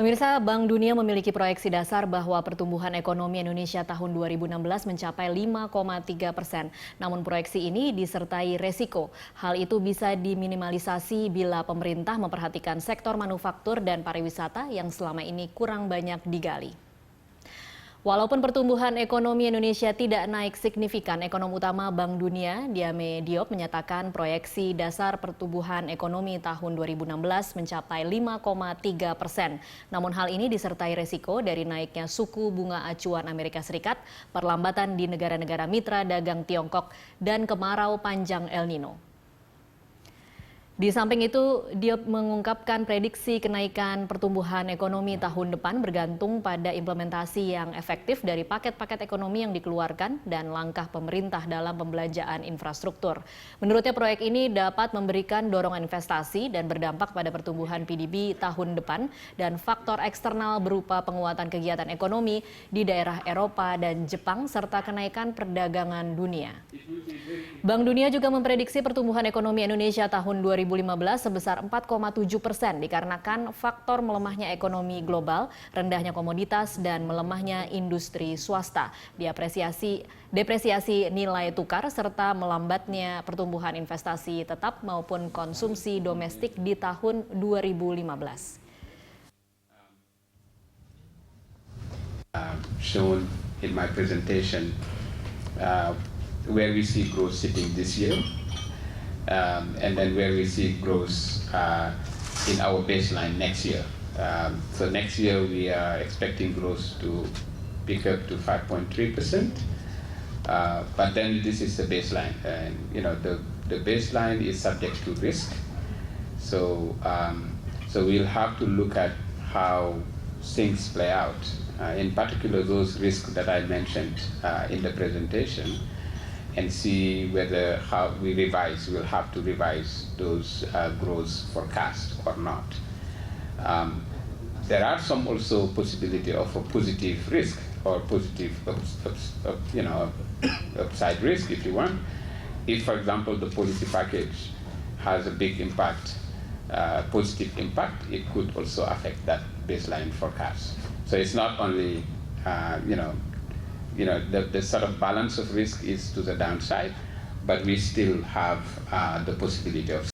Pemirsa, Bank Dunia memiliki proyeksi dasar bahwa pertumbuhan ekonomi Indonesia tahun 2016 mencapai 5,3%. Namun proyeksi ini disertai resiko. Hal itu bisa diminimalisasi bila pemerintah memperhatikan sektor manufaktur dan pariwisata yang selama ini kurang banyak digali. Walaupun pertumbuhan ekonomi Indonesia tidak naik signifikan, ekonom utama Bank Dunia, Diame Diop, menyatakan proyeksi dasar pertumbuhan ekonomi tahun 2016 mencapai 5,3%. Namun hal ini disertai resiko dari naiknya suku bunga acuan Amerika Serikat, perlambatan di negara-negara mitra dagang Tiongkok, dan kemarau panjang El Nino. Di samping itu, Diop mengungkapkan prediksi kenaikan pertumbuhan ekonomi tahun depan bergantung pada implementasi yang efektif dari paket-paket ekonomi yang dikeluarkan dan langkah pemerintah dalam pembelanjaan infrastruktur. Menurutnya proyek ini dapat memberikan dorongan investasi dan berdampak pada pertumbuhan PDB tahun depan dan faktor eksternal berupa penguatan kegiatan ekonomi di daerah Eropa dan Jepang serta kenaikan perdagangan dunia. Bank Dunia juga memprediksi pertumbuhan ekonomi Indonesia tahun 2015 sebesar 4,7% dikarenakan faktor melemahnya ekonomi global, rendahnya komoditas, dan melemahnya industri swasta, depresiasi nilai tukar, serta melambatnya pertumbuhan investasi tetap maupun konsumsi domestik di tahun 2015. Shown in my presentation where we see growth sitting this year, and then where we see growth in our baseline next year. So next year we are expecting growth to pick up to 5.3%, but then this is the baseline, and the baseline is subject to risk. So we'll have to look at how things play out. In particular, those risks that I mentioned in the presentation, and see whether how we revise. We'll have to revise those growth forecasts or not. There are some also possibility of a positive risk or positive upside risk, if you want. If, for example, the policy package has a big impact, positive impact, it could also affect that baseline forecast. So it's not only the sort of balance of risk is to the downside, but we still have the possibility of